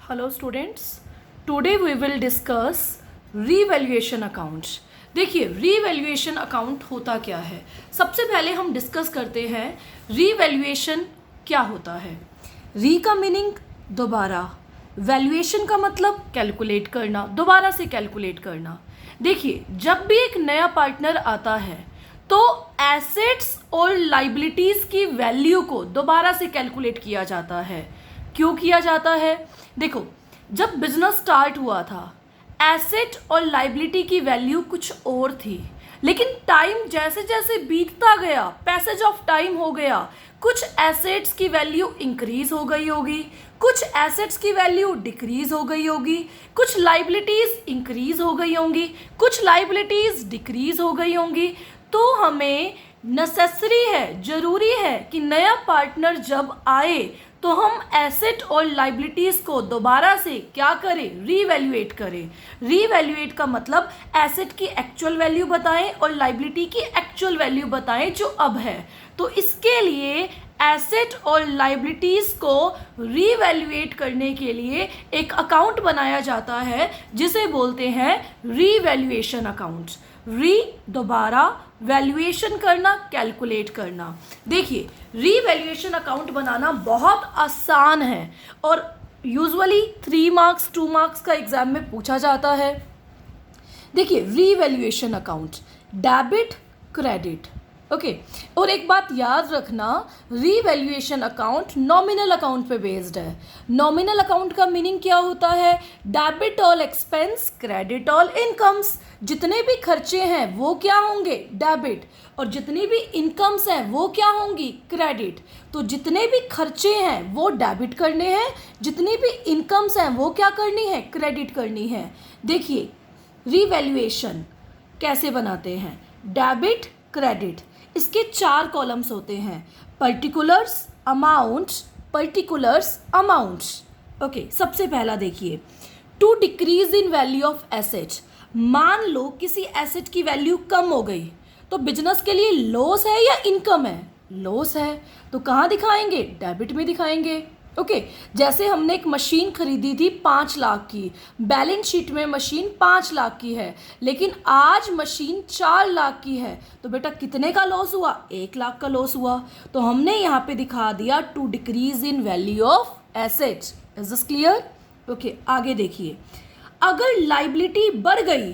Hello students, today we will discuss revaluation account. देखिए, revaluation account होता क्या है। सबसे पहले हम डिस्कस करते हैं रीवैल्यूएशन क्या होता है। री का मीनिंग दोबारा, वैल्यूएशन का मतलब कैलकुलेट करना, दोबारा से कैलकुलेट करना। देखिए, जब भी एक नया पार्टनर आता है तो एसेट्स और लाइबिलिटीज़ की वैल्यू को दोबारा से कैलकुलेट किया जाता है। क्यों किया जाता है? देखो, जब बिजनेस स्टार्ट हुआ था एसेट और लाइबिलिटी की वैल्यू कुछ और थी, लेकिन टाइम जैसे जैसे बीतता गया, पैसेज ऑफ टाइम हो गया, कुछ एसेट्स की वैल्यू इंक्रीज हो गई होगी, कुछ एसेट्स की वैल्यू डिक्रीज हो गई होगी, कुछ लाइबिलिटीज इंक्रीज हो गई होंगी, कुछ लाइबिलिटीज डिक्रीज हो गई होंगी। तो हमें नेसेसरी है, जरूरी है कि नया पार्टनर जब आए तो हम एसेट और लाइबिलिटीज़ को दोबारा से क्या करें? रीवैल्यूएट करें। रीवैल्यूएट का मतलब एसेट की एक्चुअल वैल्यू बताएं और लाइबिलिटी की एक्चुअल वैल्यू बताएं जो अब है। तो इसके लिए एसेट और लाइबिलिटीज़ को रीवैल्यूएट करने के लिए एक अकाउंट बनाया जाता है जिसे बोलते हैं रीवैल्यूएशन अकाउंट। री दोबारा, वैल्यूएशन करना, कैलकुलेट करना। देखिए, रीवैल्यूएशन अकाउंट बनाना बहुत आसान है और यूजुअली 3 मार्क्स 2 मार्क्स का एग्जाम में पूछा जाता है। देखिए, revaluation account debit credit, okay. और एक बात याद रखना, रीवैल्यूएशन अकाउंट नॉमिनल अकाउंट पे बेस्ड है। नॉमिनल अकाउंट का मीनिंग क्या होता है? Debit all expense, credit all incomes. जितने भी खर्चे हैं वो क्या होंगे? डेबिट। और जितनी भी इनकम्स हैं वो क्या होंगी? क्रेडिट। तो जितने भी खर्चे हैं वो डेबिट करने हैं, जितनी भी इनकम्स हैं वो क्या करनी है? क्रेडिट करनी है। देखिए, रीवैल्यूएशन कैसे बनाते हैं? डेबिट क्रेडिट, इसके 4 कॉलम्स होते हैं। Particulars amount, particulars amounts, okay. सबसे पहला देखिए, to decrease in value of asset. मान लो किसी एसेट की वैल्यू कम हो गई तो बिजनेस के लिए लॉस है या इनकम है? लॉस है। तो कहाँ दिखाएंगे? डेबिट में दिखाएंगे, ओके। जैसे हमने एक मशीन खरीदी थी 5 लाख की, बैलेंस शीट में मशीन 5 लाख की है, लेकिन आज मशीन 4 लाख की है, तो बेटा कितने का लॉस हुआ? 1 लाख का लॉस हुआ। तो हमने यहाँ पे दिखा दिया to decrease in value of assets. Is this clear? Okay, आगे देखिए, अगर लाइबिलिटी बढ़ गई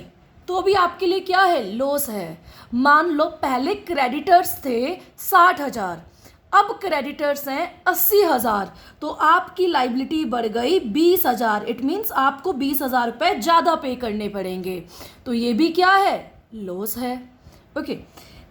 तो भी आपके लिए क्या है? लॉस है। मान लो पहले क्रेडिटर्स थे 60,000, अब क्रेडिटर्स हैं 80,000, तो आपकी लाइबिलिटी बढ़ गई 20,000। इट मीन्स आपको 20,000 रुपये ज़्यादा पे करने पड़ेंगे। तो ये भी क्या है? लॉस है, ओके।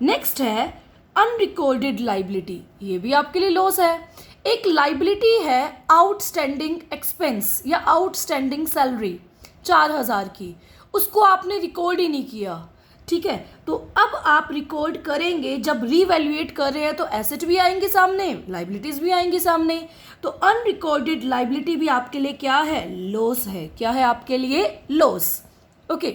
नेक्स्ट है अनरिकॉर्डेड लाइबिलिटी, ये भी आपके लिए लॉस है। एक लाइबिलिटी है आउटस्टैंडिंग एक्सपेंस या आउटस्टैंडिंग सैलरी 4,000 की, उसको आपने रिकॉर्ड ही नहीं किया, ठीक है। तो अब आप रिकॉर्ड करेंगे, जब रीवैल्यूएट कर रहे हैं तो एसेट भी आएंगे सामने, लाइबिलिटीज भी आएंगी सामने। तो अनरिकॉर्डेड लाइबिलिटी भी आपके लिए क्या है? लॉस है। क्या है आपके लिए? Loss, okay.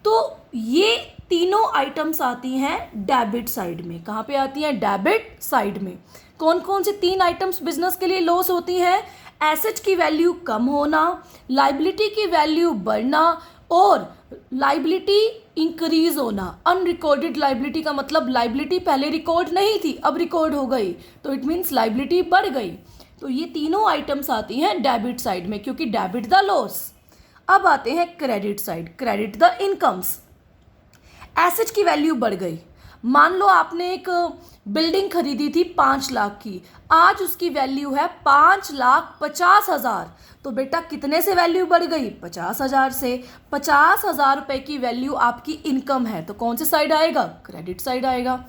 तो ये तीनों आइटम्स आती हैं डेबिट साइड में। कहाँ पे आती हैं? डेबिट साइड में। कौन कौन से 3 आइटम्स बिजनेस के लिए लॉस होती हैं? एसेट की वैल्यू कम होना, लाइबिलिटी की वैल्यू बढ़ना और लाइबिलिटी इंक्रीज होना। अनरिकॉर्डेड लाइबिलिटी का मतलब लाइबिलिटी पहले रिकॉर्ड नहीं थी, अब रिकॉर्ड हो गई, तो इट मीन्स लाइबिलिटी बढ़ गई। तो ये तीनों आइटम्स आती हैं डेबिट साइड में, क्योंकि डेबिट द लॉस। अब आते हैं credit side, credit the incomes. Asset की वैल्यू बढ़ गई। मान लो आपने एक बिल्डिंग खरीदी थी 5 लाख की, आज उसकी वैल्यू है 5,50,000। तो बेटा कितने से वैल्यू बढ़ गई? 50,000 से। 50,000 रुपये की वैल्यू आपकी इनकम है, तो कौन से साइड आएगा? क्रेडिट साइड आएगा।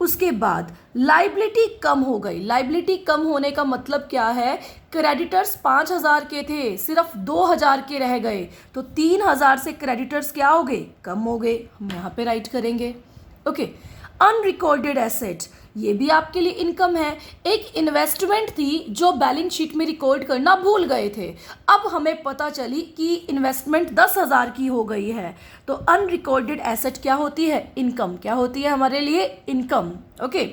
उसके बाद लाइबिलिटी कम हो गई। लाइबिलिटी कम होने का मतलब क्या है? क्रेडिटर्स 5,000 के थे, सिर्फ 2,000 के रह गए, तो 3,000 से क्रेडिटर्स क्या हो गए? कम हो गए। हम यहाँ पे राइट करेंगे, ओके। अनरिकॉर्डेड एसेट, ये भी आपके लिए इनकम है। एक इन्वेस्टमेंट थी जो बैलेंस शीट में रिकॉर्ड करना भूल गए थे, अब हमें पता चली कि इन्वेस्टमेंट 10,000 की हो गई है, तो अनरिकॉर्डेड एसेट क्या होती है? इनकम। क्या होती है हमारे लिए? Income, okay.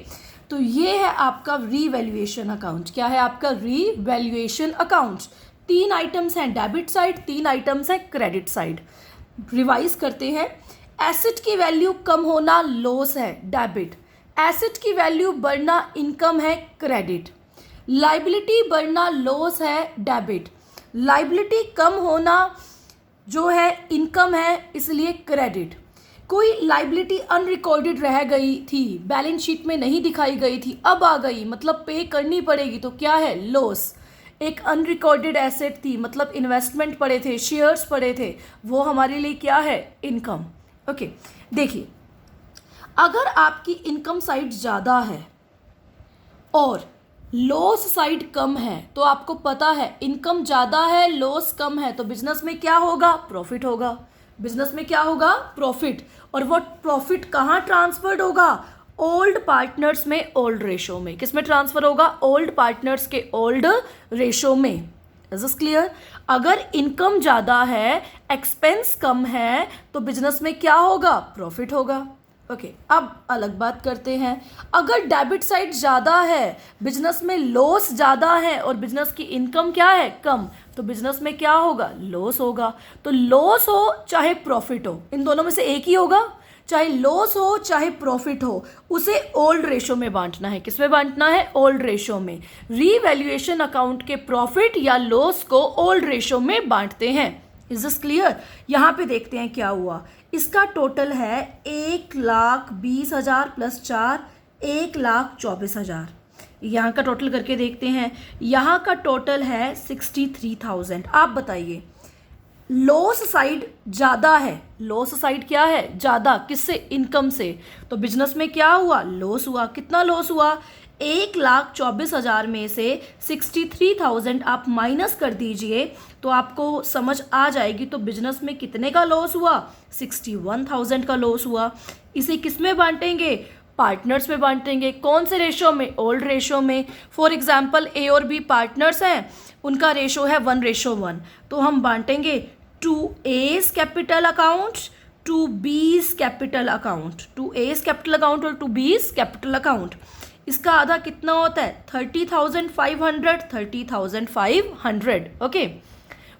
तो ये है आपका रीवैल्यूएशन अकाउंट। क्या है आपका? Revaluation account. 3 आइटम्स हैं डेबिट साइड, 3 आइटम्स हैं क्रेडिट साइड। रिवाइज करते हैं। एसेट की वैल्यू कम होना लॉस है डेबिट, एसेट की वैल्यू बढ़ना इनकम है क्रेडिट, लाइबिलिटी बढ़ना लॉस है डेबिट, लाइबिलिटी कम होना जो है इनकम है इसलिए क्रेडिट। कोई लाइबिलिटी अनरिकॉर्डेड रह गई थी, बैलेंस शीट में नहीं दिखाई गई थी, अब आ गई मतलब पे करनी पड़ेगी तो क्या है लॉस। एक अनरिकॉर्डेड एसेट थी मतलब इन्वेस्टमेंट पड़े थे, शेयर्स पड़े थे, वो हमारे लिए क्या है इनकम। ओके देखिए, अगर आपकी इनकम साइड ज़्यादा है और लॉस साइड कम है तो आपको पता है इनकम ज़्यादा है लॉस कम है तो बिजनेस में क्या होगा प्रॉफिट होगा, बिजनेस में क्या होगा प्रॉफिट। और वो प्रॉफिट कहाँ ट्रांसफर्ड होगा ओल्ड पार्टनर्स में ओल्ड रेशो में। किस में ट्रांसफर होगा ओल्ड पार्टनर्स के ओल्ड रेशो में। Is this clear. अगर इनकम ज़्यादा है एक्सपेंस कम है तो बिजनेस में क्या होगा प्रॉफिट होगा। ओके अब अलग बात करते हैं, अगर डेबिट साइड ज़्यादा है बिजनेस में लॉस ज़्यादा है और बिजनेस की इनकम क्या है कम तो बिजनेस में क्या होगा लॉस होगा। तो लॉस हो चाहे प्रॉफिट हो इन दोनों में से एक ही होगा, चाहे लॉस हो चाहे प्रॉफिट हो उसे ओल्ड रेशो में बांटना है। किस में बांटना है ओल्ड रेशो में। रीवैल्यूएशन अकाउंट के प्रॉफिट या लॉस को ओल्ड रेशो में बांटते हैं। Is this clear. यहाँ पे देखते हैं क्या हुआ। इसका टोटल है 1,20,000 प्लस 4 1,24,000। यहाँ का टोटल करके देखते हैं, यहाँ का टोटल है 63,000। आप बताइए लॉस साइड ज़्यादा है, लॉस साइड क्या है ज़्यादा किससे इनकम से, तो बिजनेस में क्या हुआ लॉस हुआ। कितना लॉस हुआ 1,24,000 में से 63,000 आप माइनस कर दीजिए तो आपको समझ आ जाएगी। तो बिजनेस में कितने का लॉस हुआ 61,000 का लॉस हुआ। इसे किस में बांटेंगे पार्टनर्स में बांटेंगे। कौन से रेशो में ओल्ड रेशो में। फॉर एग्जांपल ए और बी पार्टनर्स हैं, उनका रेशो है 1:1 तो हम बांटेंगे to A's capital account to B's capital account, to A's capital account और टू बीज कैपिटल अकाउंट। इसका आधा कितना होता है 30,500 30,500। ओके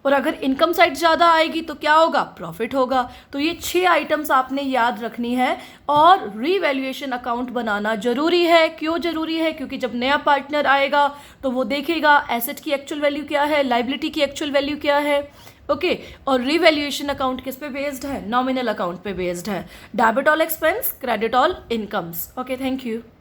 और अगर इनकम साइड ज़्यादा आएगी तो क्या होगा प्रॉफिट होगा। तो ये 6 आइटम्स आपने याद रखनी है और रीवैल्यूएशन अकाउंट बनाना जरूरी है। क्यों जरूरी है क्योंकि जब नया पार्टनर आएगा तो वो देखेगा एसेट की एक्चुअल वैल्यू क्या है, लाइबिलिटी की एक्चुअल वैल्यू क्या है। ओके और रीवैल्यूएशन अकाउंट किस पे बेस्ड है नॉमिनल अकाउंट पे बेस्ड है। Debit all expense credit all incomes. Okay thank you.